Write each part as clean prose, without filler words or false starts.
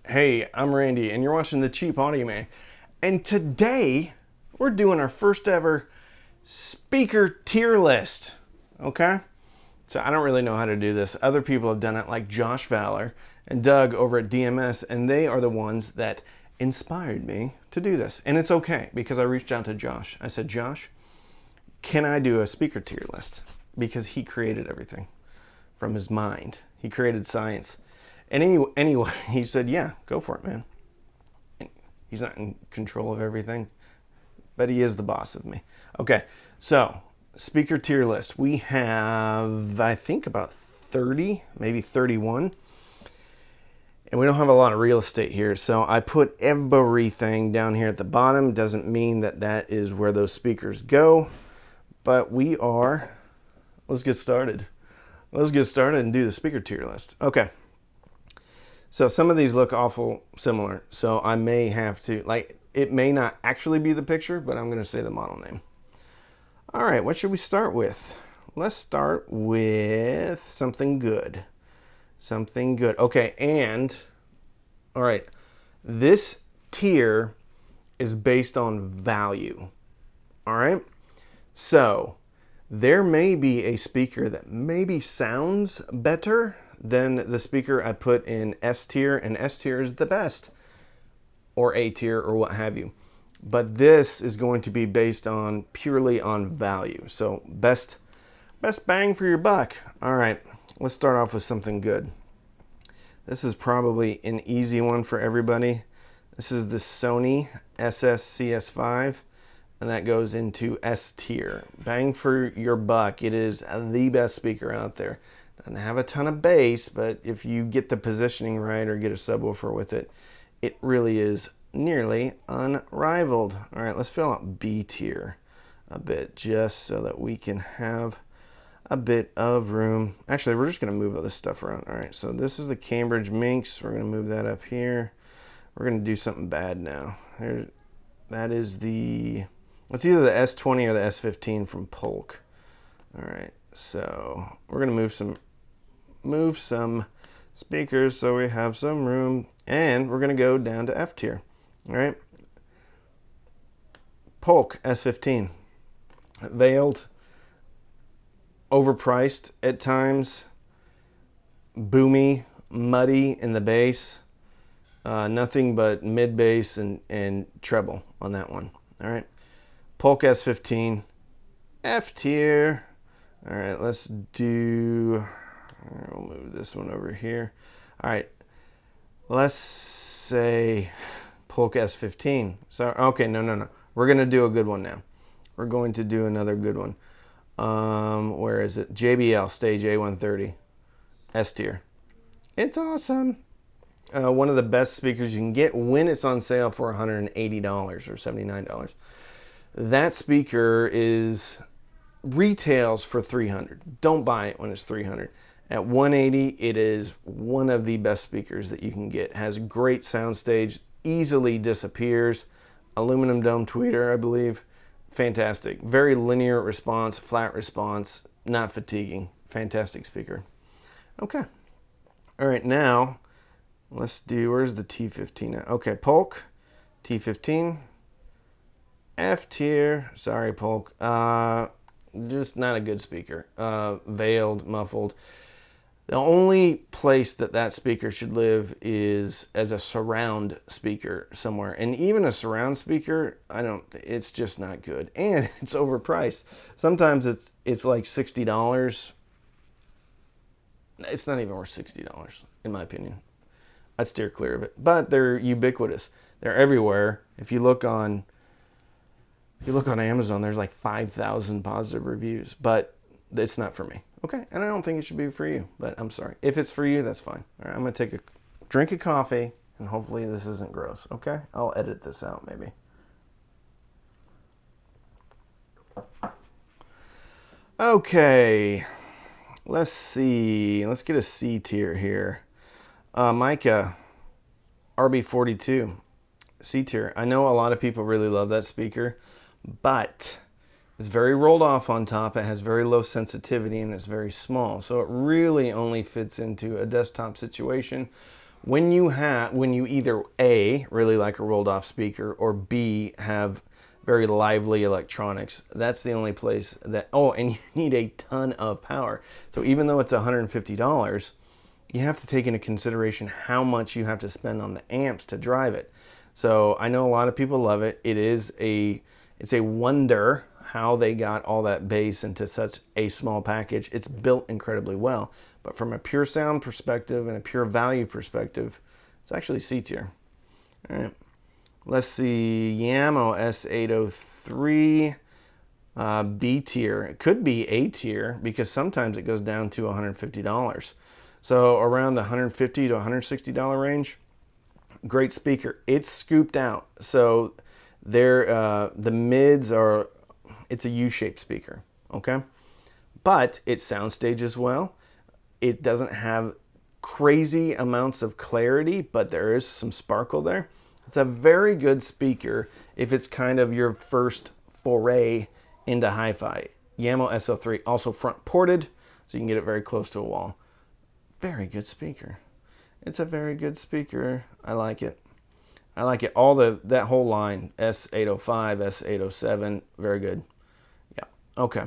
Hey, I'm Randy, and you're watching The Cheap Audio Man. And today, we're doing our first ever speaker tier list. Okay? So I don't really know how to do this. Other people have done it, like Josh Valor and Doug over at DMS, and they are the ones that inspired me to do this. And it's okay, because I reached out to Josh. I said, Josh, can I do a speaker tier list? Because he created everything from his mind. He created science. And anyway, he said, yeah, go for it, man. He's not in control of everything, but he is the boss of me. Okay, so speaker tier list. We have, I think, about 30, maybe 31. And we don't have a lot of real estate here, so I put everything down here at the bottom. Doesn't mean that that is where those speakers go, but let's get started. Let's get started and do the speaker tier list. Okay. So some of these look awful similar, so I may have to, it may not actually be the picture, but I'm going to say the model name. All right, what should we start with? Let's start with something good. Something good. Okay, and, all right, this tier is based on value. All right? So there may be a speaker that maybe sounds better than the speaker I put in S tier, and S tier is the best, or A tier, or what have you. But this is going to be based on purely on value. So best bang for your buck. All right, let's start off with something good. This is probably an easy one for everybody. This is the Sony Sscs5, and that goes into S tier. Bang for your buck. It is the best speaker out there. Doesn't have a ton of bass, but if you get the positioning right or get a subwoofer with it, it really is nearly unrivaled. All right, let's fill out B tier a bit, just so that we can have a bit of room. Actually, we're just going to move all this stuff around. All right, so this is the Cambridge Minx. We're going to move that up here. We're going to do something bad now. That is it's either the S20 or the S15 from Polk. All right, so we're going to move some speakers so we have some room, and we're going to go down to F tier. All right, Polk S20, veiled, overpriced at times, boomy, muddy in the bass, nothing but mid bass and treble on that one. All right, Polk S20, F tier. All right, we'll move this one over here. All right, let's say Polk S15. So, okay, no. We're going to do a good one now. We're going to do another good one. Where is it? JBL Stage A130, S tier. It's awesome. One of the best speakers you can get when it's on sale for $180 or $79. That speaker retails for $300. Don't buy it when it's $300. At $180, it is one of the best speakers that you can get. Has great soundstage, easily disappears, aluminum dome tweeter, I believe. Fantastic. Very linear response, flat response, not fatiguing. Fantastic speaker. Okay. All right, now let's do, where's the T-15 at? Okay, Polk T-15, F tier. Sorry, Polk. Just not a good speaker. Veiled, muffled. The only place that speaker should live is as a surround speaker somewhere. And even a surround speaker, it's just not good. And it's overpriced. Sometimes it's like $60. It's not even worth $60, in my opinion. I'd steer clear of it. But they're ubiquitous. They're everywhere. If you look on Amazon, there's like 5,000 positive reviews. But it's not for me. Okay, and I don't think it should be for you, but I'm sorry. If it's for you, that's fine. All right, I'm going to take a drink of coffee, and hopefully this isn't gross, okay? I'll edit this out, maybe. Okay, let's see. Let's get a C tier here. Mica, RB42, C tier. I know a lot of people really love that speaker, but it's very rolled off on top. It has very low sensitivity and it's very small. So it really only fits into a desktop situation When you either A, really like a rolled off speaker, or B, have very lively electronics, that's the only place that, oh, and you need a ton of power. So even though it's $150, you have to take into consideration how much you have to spend on the amps to drive it. So I know a lot of people love it. It's a wonder how they got all that bass into such a small package. It's built incredibly well. But from a pure sound perspective and a pure value perspective, it's actually C tier. All right. Let's see, Yamaha S803, B tier. It could be A tier because sometimes it goes down to $150. So around the $150 to $160 range, great speaker. It's scooped out. So the mids are, it's a U-shaped speaker, okay? But it soundstages well. It doesn't have crazy amounts of clarity, but there is some sparkle there. It's a very good speaker if it's kind of your first foray into hi-fi. Yamaha S03, also front ported, so you can get it very close to a wall. Very good speaker. It's a very good speaker. I like it. I like it. That whole line, S805, S807, very good. Yeah, okay.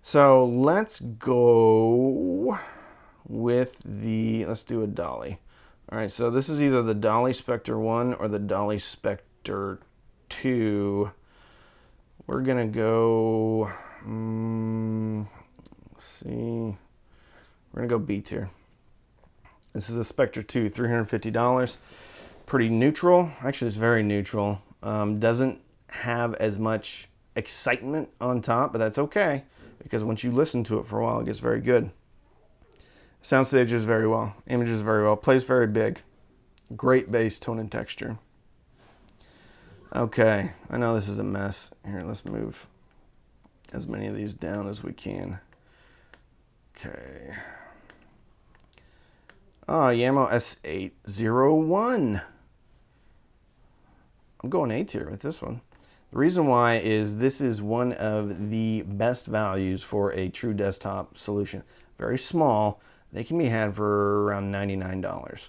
So let's go with let's do a Dolly. All right, so this is either the Dolly Spectre 1 or the Dolly Spectre 2. We're gonna go, let's see, we're gonna go B tier. This is a Spectre 2, $350. Pretty neutral, actually it's very neutral. Doesn't have as much excitement on top, but that's okay, because once you listen to it for a while, it gets very good. Soundstages very well, images very well, plays very big. Great bass, tone, and texture. Okay, I know this is a mess. Here, let's move as many of these down as we can. Okay. Oh, Yamaha S801. I'm going A tier with this one. The reason why is this is one of the best values for a true desktop solution. Very small. They can be had for around $99.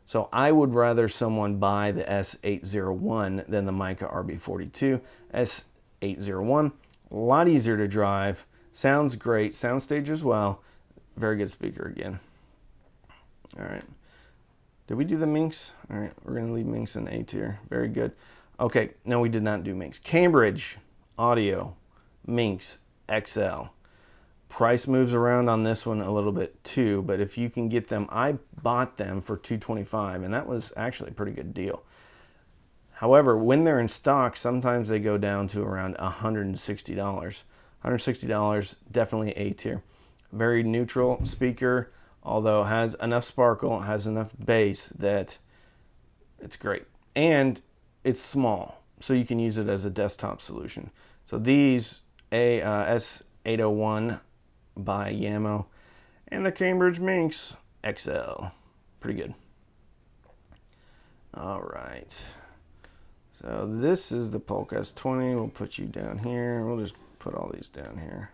So I would rather someone buy the S801 than the Mica RB42. S801, a lot easier to drive. Sounds great. Soundstage as well. Very good speaker again. All right. Did we do the Minx? All right, we're going to leave Minx in A tier. Very good. Okay, no, we did not do Minx. Cambridge Audio, Minx XL. Price moves around on this one a little bit too, but if you can get them, I bought them for $225, and that was actually a pretty good deal. However, when they're in stock, sometimes they go down to around $160. $160, definitely A tier. Very neutral speaker, although has enough sparkle, has enough bass that it's great. And it's small, so you can use it as a desktop solution. So these S801 by Yamaha and the Cambridge Minx XL. Pretty good. All right. So this is the Polk S20. We'll put you down here. We'll just put all these down here.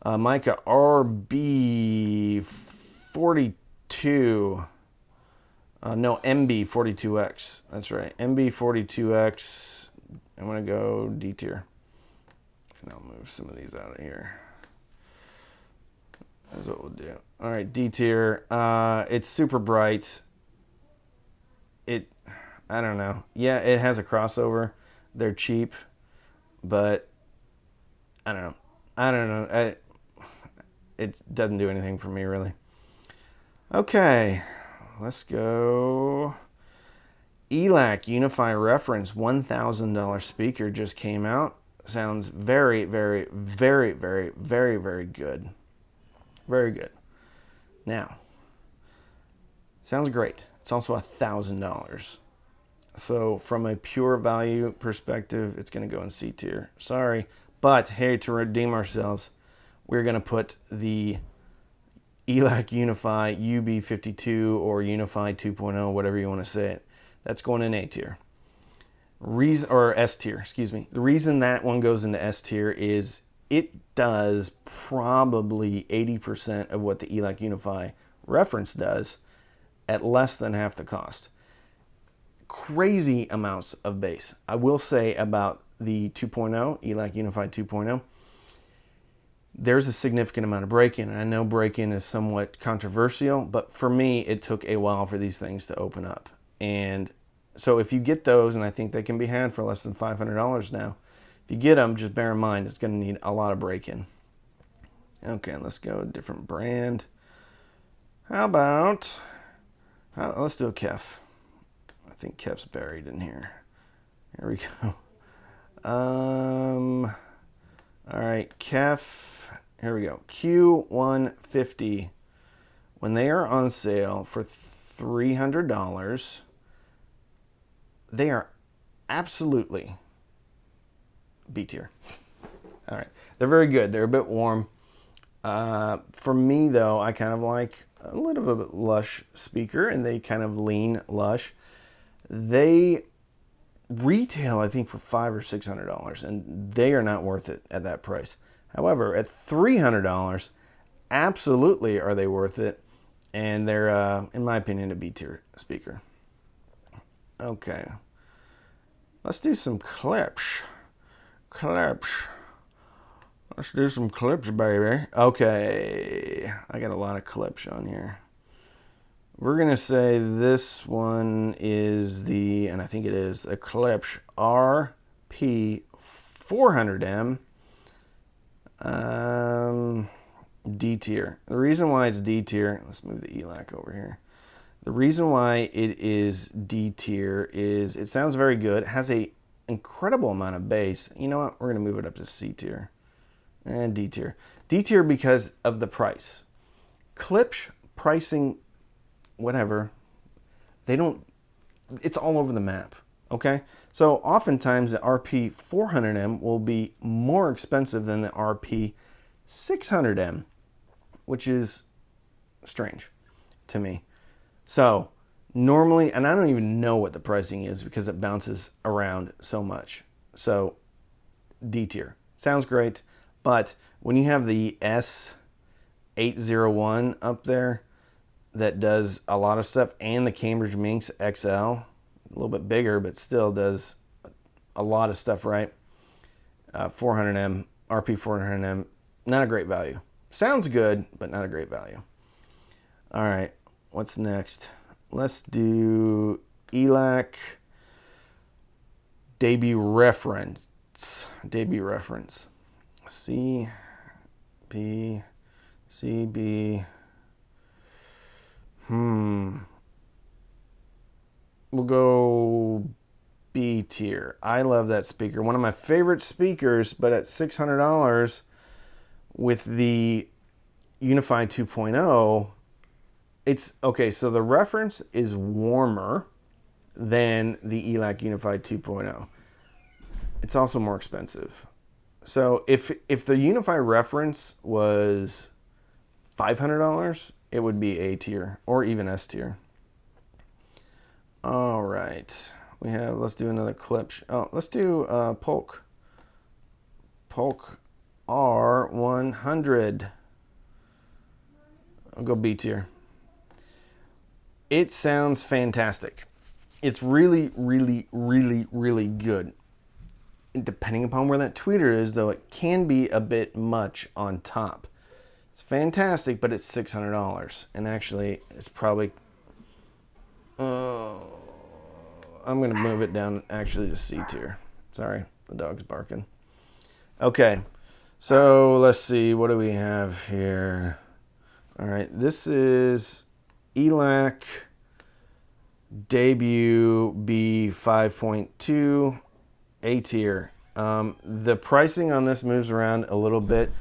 Mica RB42. No, MB42X. That's right. MB42X. I'm going to go D tier. And I'll move some of these out of here. That's what we'll do. All right, D tier. It's super bright. I don't know. Yeah, it has a crossover. They're cheap, but I don't know. It doesn't do anything for me, really. Okay, let's go. Elac Unifi Reference $1,000 speaker just came out. Sounds very, very, very, very, very, very good. Very good. Now, sounds great. It's also $1,000. So from a pure value perspective, it's going to go in C tier. Sorry, but hey, to redeem ourselves, we're going to put the Elac Unifi UB52 or Unifi 2.0, whatever you want to say it. That's going in A tier. Or S tier, excuse me. The reason that one goes into S tier is it does probably 80% of what the Elac Unifi Reference does at less than half the cost. Crazy amounts of bass. I will say about the 2.0, Elac Unifi 2.0, there's a significant amount of break-in. I know break-in is somewhat controversial, but for me, it took a while for these things to open up. And so if you get those, and I think they can be had for less than $500 now, if you get them, just bear in mind it's going to need a lot of break-in. Okay, let's go a different brand. How about, let's do a Kef. I think Kef's buried in here. Here we go. All right, Kef, here we go. Q150. When they are on sale for $300, they are absolutely B tier. All right, they're very good. They're a bit warm. For me, though, I kind of like a little bit lush speaker, and they kind of lean lush. They retail, I think, for $500 or $600, and they are not worth it at that price. However, at $300, absolutely are they worth it, and they're, in my opinion, a B tier speaker. Okay, let's do some Klipsch. Let's do some Klipsch, baby. Okay, I got a lot of Klipsch on here. We're going to say this one is the, and I think it is, a Klipsch RP400M D tier. The reason why it's D tier, let's move the Elac over here. The reason why it is D tier is it sounds very good. It has a incredible amount of bass. You know what? We're going to move it up to C tier. And D tier. D tier because of the price. Klipsch pricing, whatever, they don't, it's all over the map, okay? So oftentimes the RP400M will be more expensive than the RP600M, which is strange to me. So normally, and I don't even know what the pricing is because it bounces around so much. So D tier. Sounds great. But when you have the S801 up there that does a lot of stuff, and the Cambridge Minx XL, a little bit bigger, but still does a lot of stuff right, 400M, RP400M, not a great value. Sounds good, but not a great value. All right, what's next? Let's do Elac debut reference. C, B, C, B. We'll go B tier. I love that speaker. One of my favorite speakers, but at $600 with the Unifi 2.0, it's okay. So the reference is warmer than the Elac Unifi 2.0. It's also more expensive. So if the Unifi reference was $500, it would be A tier or even S tier. All right, let's do another Klipsch. Oh, let's do Polk R100. I'll go B tier. It sounds fantastic. It's really, really, really, really good. Depending upon where that tweeter is, though, it can be a bit much on top. It's fantastic, but it's $600. And actually, it's probably... I'm going to move it down actually to C tier. Sorry, the dog's barking. Okay, so let's see. What do we have here? All right, this is Elac Debut B5.2 A tier. The pricing on this moves around a little bit.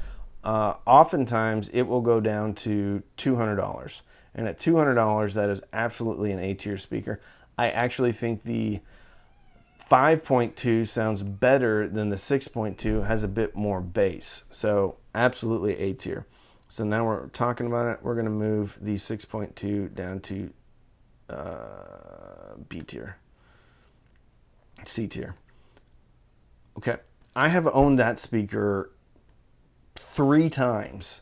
Oftentimes it will go down to $200, and at $200 that is absolutely an A tier speaker. I actually think the 5.2 sounds better than the 6.2, has a bit more bass, so absolutely A tier. So now we're talking about it, we're going to move the 6.2 down to B tier, C tier. Okay, I have owned that speaker 3 times,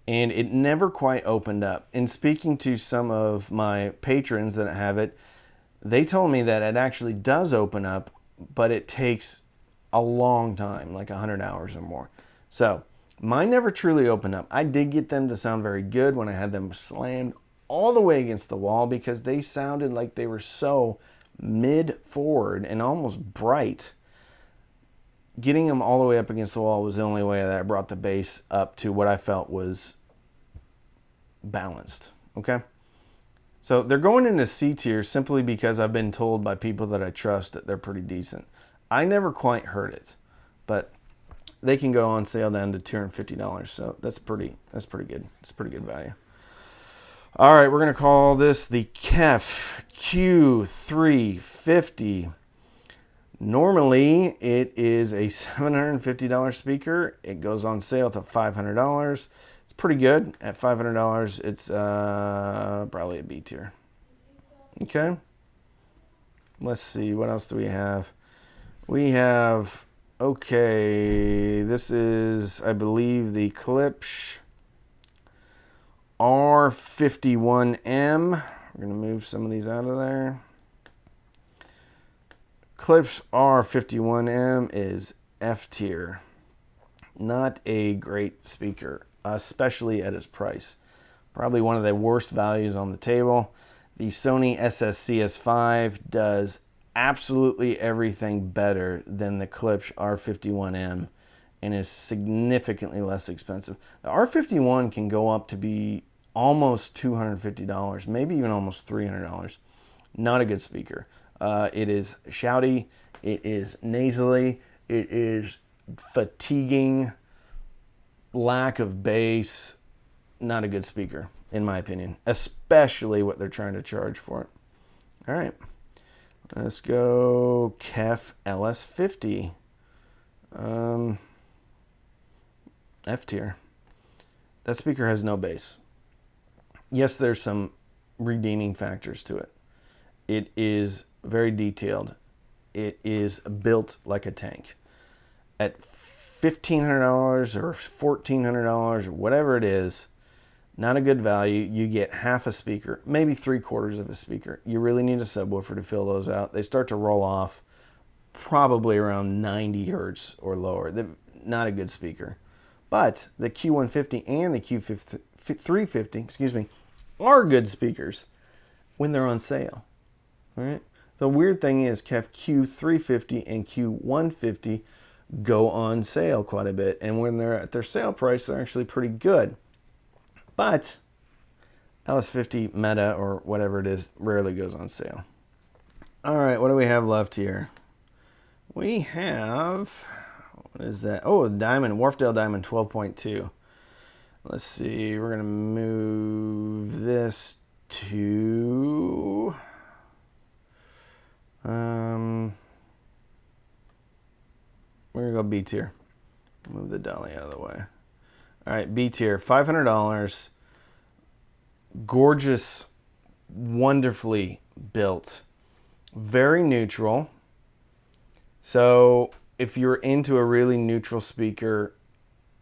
and it never quite opened up. In speaking to some of my patrons that have it, they told me that it actually does open up, but it takes a long time, like 100 hours or more. So mine never truly opened up. I did get them to sound very good when I had them slammed all the way against the wall, because they sounded like they were so mid-forward and almost bright. Getting them all the way up against the wall was the only way that I brought the bass up to what I felt was balanced. Okay? So they're going into C tier simply because I've been told by people that I trust that they're pretty decent. I never quite heard it, but they can go on sale down to $250. So that's pretty good. It's pretty good value. All right, we're going to call this the Kef Q350. Normally, it is a $750 speaker. It goes on sale to $500. It's pretty good. At $500, it's probably a B tier. Okay. Let's see. What else do we have? We have, okay, this is, I believe, the Klipsch R51m. We're going to move some of these out of there. Klipsch R51m is F tier. Not a great speaker, especially at its price. Probably one of the worst values on the table. The Sony Sscs5 does absolutely everything better than the Klipsch R51m and is significantly less expensive. The R51 can go up to be almost $250, maybe even almost $300. Not a good speaker. It is shouty, it is nasally, it is fatiguing, lack of bass. Not a good speaker, in my opinion, especially what they're trying to charge for it. All right, let's go Kef Ls50. F tier. That speaker has no bass. Yes, there's some redeeming factors to it. It is very detailed. It is built like a tank. At $1,500 or $1,400 or whatever it is, not a good value. You get half a speaker, maybe 3/4 of a speaker. You really need a subwoofer to fill those out. They start to roll off probably around 90 hertz or lower. They're not a good speaker. But the Q150 and the Q350, are good speakers when they're on sale. All right. The weird thing is Kef Q350 and Q150 go on sale quite a bit, and when they're at their sale price, they're actually pretty good. But LS50 Meta or whatever it is rarely goes on sale. All right, what do we have left here? We have, what is that? Oh, a Diamond, Wharfdale Diamond 12.2. Let's see, we're gonna move this to we're gonna go B tier. Move the dolly out of the way. All right, B tier, $500. Gorgeous, wonderfully built, very neutral. So if you're into a really neutral speaker,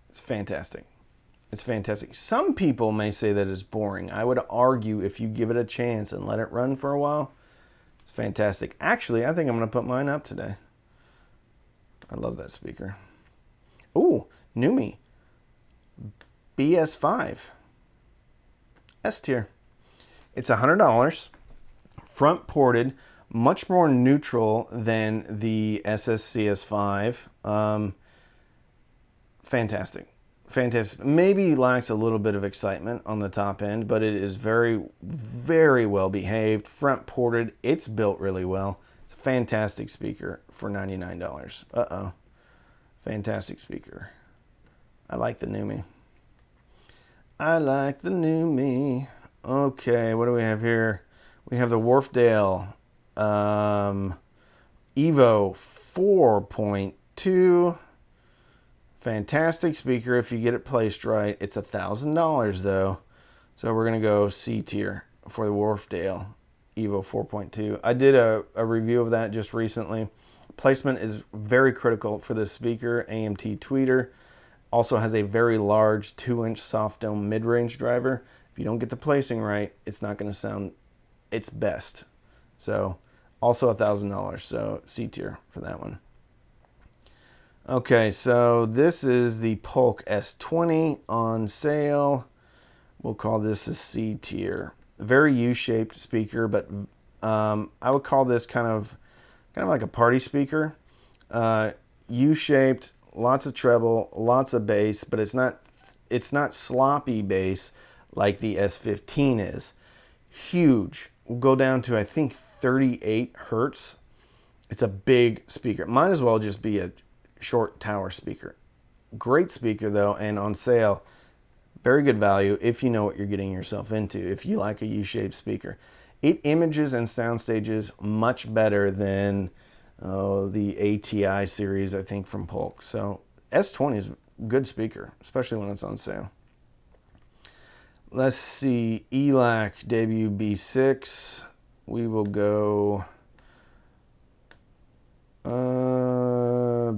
it's fantastic. It's fantastic. Some people may say that it's boring. I would argue if you give it a chance and let it run for a while, it's fantastic. Actually, I think I'm going to put mine up today. I love that speaker. Ooh, Numi. BS5. S tier. It's $100. Front ported. Much more neutral than the Sscs5. Fantastic. Fantastic. Maybe lacks a little bit of excitement on the top end, but it is very, very well behaved. Front ported. It's built really well. It's a fantastic speaker for $99. Uh-oh. Fantastic speaker. I like the Numi. I like the Numi. Okay, what do we have here? We have the Wharfdale Evo 4.2. Fantastic speaker if you get it placed right. It's $1,000 though. So we're going to go C tier for the Wharfdale Evo 4.2. I did a review of that just recently. Placement is very critical for this speaker. AMT tweeter. Also has a very large 2-inch soft dome mid-range driver. If you don't get the placing right, it's not going to sound its best. So also $1,000, so C tier for that one. Okay, so this is the Polk S20 on sale. We'll call this a C tier. Very U-shaped speaker, but I would call this kind of like a party speaker. U-shaped, lots of treble, lots of bass, but it's not sloppy bass like the S15 is. Huge. We'll go down to, I think, 38 hertz. It's a big speaker. Might as well just be a short tower speaker. Great speaker though, and on sale. Very good value if you know what you're getting yourself into, if you like a U-shaped speaker. It images and sound stages much better than the ATI series, I think, from Polk. So S20 is a good speaker, especially when it's on sale. Let's see, Elac WB6. We will go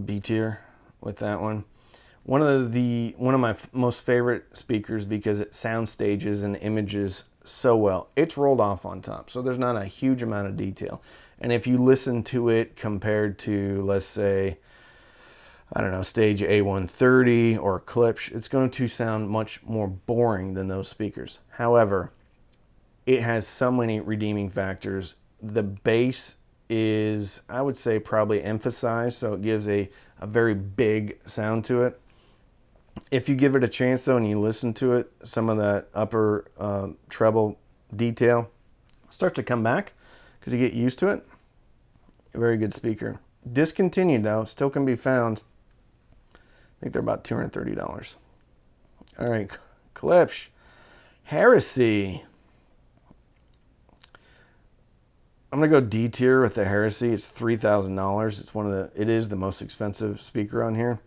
B tier with that one. One of my most favorite speakers because it sound stages and images so well. It's rolled off on top, so there's not a huge amount of detail. And if you listen to it compared to, let's say, I don't know, stage A130 or Klipsch, it's going to sound much more boring than those speakers. However, it has so many redeeming factors. The bass is, I would say, probably emphasized, so it gives a very big sound to it. If you give it a chance, though, and you listen to it, some of that upper treble detail starts to come back because you get used to it. A very good speaker. Discontinued, though, still can be found. I think they're about $230. All right, Klipsch Heresy. I'm gonna go D tier with the Heresy. It's $3,000. It is the most expensive speaker on here.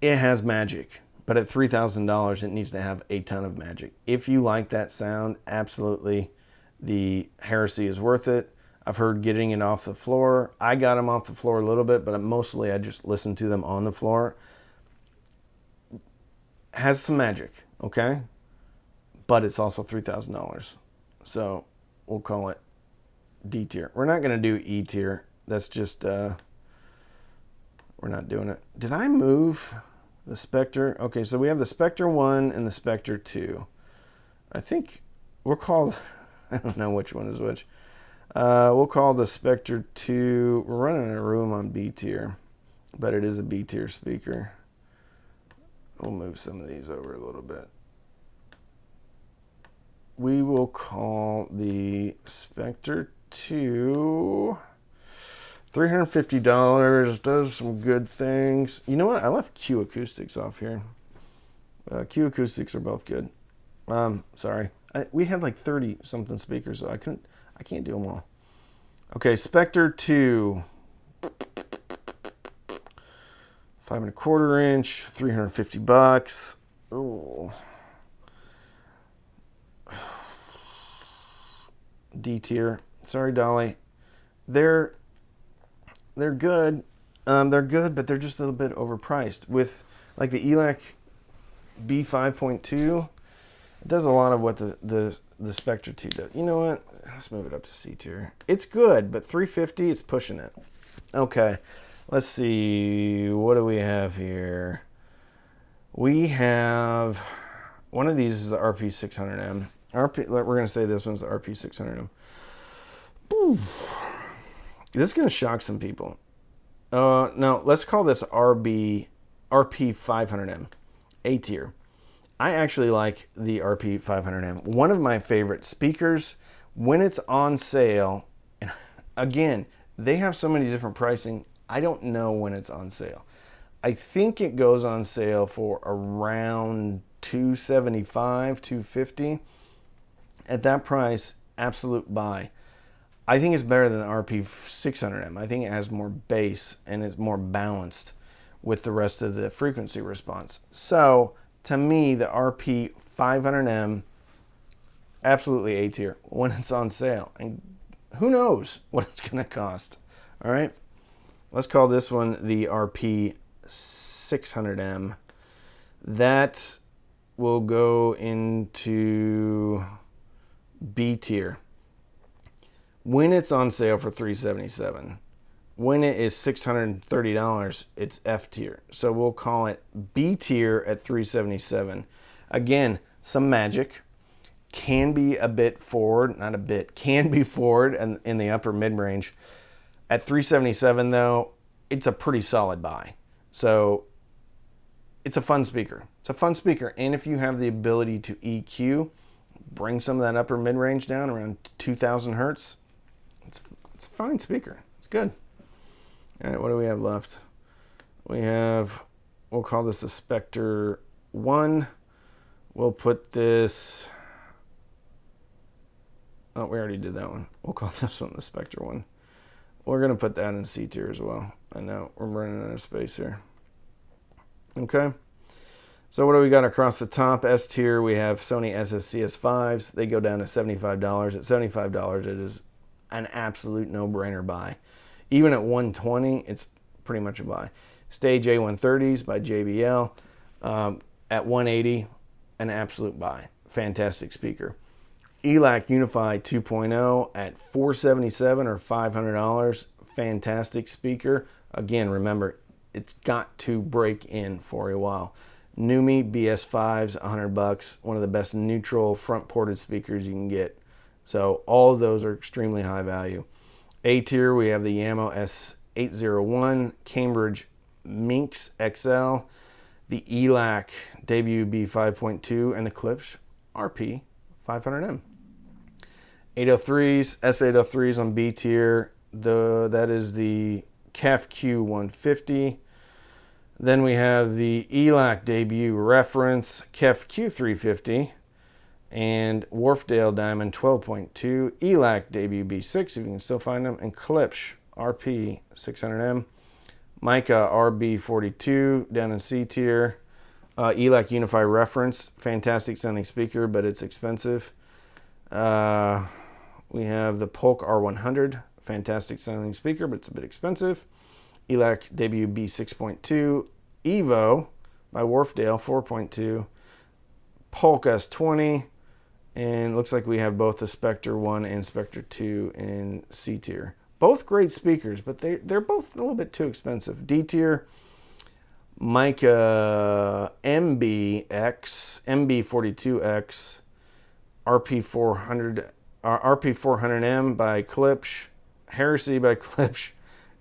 It has magic, but at $3,000, it needs to have a ton of magic. If you like that sound, absolutely, the Heresy is worth it. I've heard getting it off the floor. I got them off the floor a little bit, but mostly I just listen to them on the floor. Has some magic, okay? But it's also $3,000. So we'll call it D tier. We're not going to do E tier. That's just, we're not doing it. Did I move the Spectre? Okay, so we have the Spectre 1 and the Spectre 2. I think we're called, I don't know which one is which. We'll call the Spectre 2, we're running a room on B tier, but it is a B tier speaker. We'll move some of these over a little bit. We will call the Spectre 2 $350. Does some good things. You know what? I left Q acoustics off here. Q acoustics are both good. Sorry. We had like 30 something speakers, so I can't do them all. Okay, Spectre 2. 5¼ inch, $350. Oh. D tier. Sorry, Dolly. They're good. They're good, but they're just a little bit overpriced. With like the Elac B5.2, it does a lot of what the Spectre 2 does. You know what? Let's move it up to C tier. It's good, but $350, it's pushing it. Okay, let's see. What do we have here? We have one of these is the RP600M. We're going to say this one's the RP600M. Ooh. This is going to shock some people. No, let's call this RP500M, A tier. I actually like the RP500M. One of my favorite speakers when it's on sale. And again, they have so many different pricing. I don't know when it's on sale. I think it goes on sale for around $275, $250. At that price, absolute buy. I think it's better than the RP600M. I think it has more bass and it's more balanced with the rest of the frequency response. So, to me, the RP500M, absolutely A tier when it's on sale. And who knows what it's going to cost. All right? Let's call this one the RP600M. 600M. That will go into B tier when it's on sale for $377. When it is $630, it's F tier. So we'll call it B tier at $377. Again, some magic. Can be a bit forward, not a bit, can be forward and in the upper mid-range. At $377 though, it's a pretty solid buy. So it's a fun speaker. It's a fun speaker. And if you have the ability to EQ, bring some of that upper mid-range down around 2000 hertz, it's a fine speaker. It's good. All right, what do we have left? We'll call this a Spectre 1. We'll put this, oh, we already did that one. We'll call this one the Spectre 1. We're going to put that in C tier as well. I know we're running out of space here. Okay. So what do we got across the top? S tier, we have Sony Sscs5s. They go down to $75. At $75, it is an absolute no-brainer buy. Even at $120, it's pretty much a buy. Stage A130s by JBL. At $180, an absolute buy. Fantastic speaker. Elac Unifi 2.0 at $477 or $500. Fantastic speaker. Again, remember, it's got to break in for a while. Numi BS5s, $100. One of the best neutral front ported speakers you can get. So all of those are extremely high value. A tier, we have the Yamo S801, Cambridge Minx XL, the Elac WB5.2, and the Klipsch RP500M. 803s, S803s on B tier. That is the Kef Q150. Then we have the Elac debut reference, Kef Q350, and Wharfdale Diamond 12.2, Elac debut B6, if you can still find them, and Klipsch RP600M, Mica RB42 down in C tier, Elac Unifi reference, fantastic sounding speaker, but it's expensive. We have the Polk R100, fantastic sounding speaker, but it's a bit expensive. Elac debut B6.2, Evo by Wharfdale 4.2, Polk S20, and looks like we have both the Spectre 1 and Spectre 2 in C tier. Both great speakers, but they're both a little bit too expensive. D tier, Mica MB42X, RP400M by Klipsch, Heresy by Klipsch,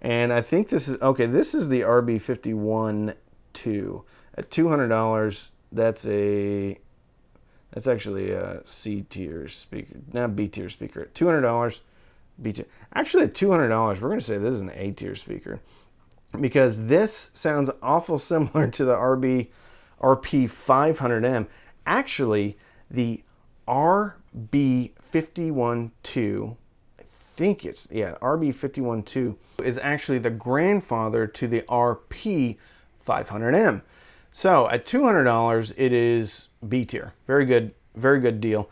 and I think this is, okay, this is the RB51-2. At $200, that's actually a C tier speaker, not B tier speaker. At $200, B tier. Actually, at $200, we're going to say this is an A tier speaker because this sounds awful similar to the RP500M. Actually, the RB51-2, RB51-2 is actually the grandfather to the RP500M. So at $200, it is B tier. Very good deal,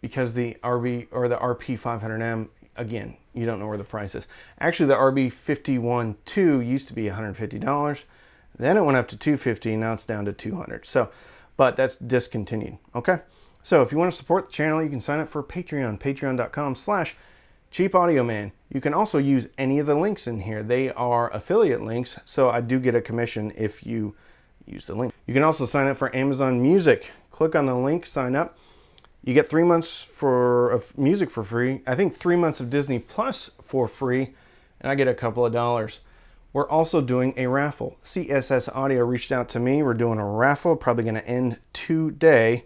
because the RP500M, again, you don't know where the price is. Actually, the RB51-2 used to be $150. Then it went up to $250. Now it's down to $200. So, but that's discontinued. Okay. So if you want to support the channel, you can sign up for Patreon, patreon.com/cheapaudioman. You can also use any of the links in here. They are affiliate links, so I do get a commission if you use the link. You can also sign up for Amazon Music. Click on the link, sign up. You get 3 months of music for free. I think 3 months of Disney Plus for free, and I get a couple of dollars. We're also doing a raffle. CSS Audio reached out to me. We're doing a raffle, probably going to end today.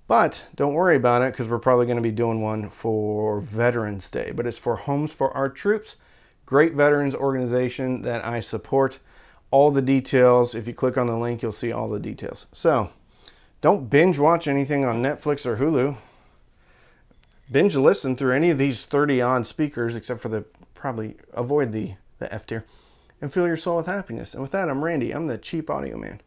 But don't worry about it, because we're probably going to be doing one for Veterans Day. But it's for Homes for Our Troops. Great veterans organization that I support. All the details, if you click on the link, you'll see all the details. So, don't binge watch anything on Netflix or Hulu. Binge listen through any of these 30-odd speakers, except for probably avoid the F tier. And fill your soul with happiness. And with that, I'm Randy. I'm the Cheap Audio Man.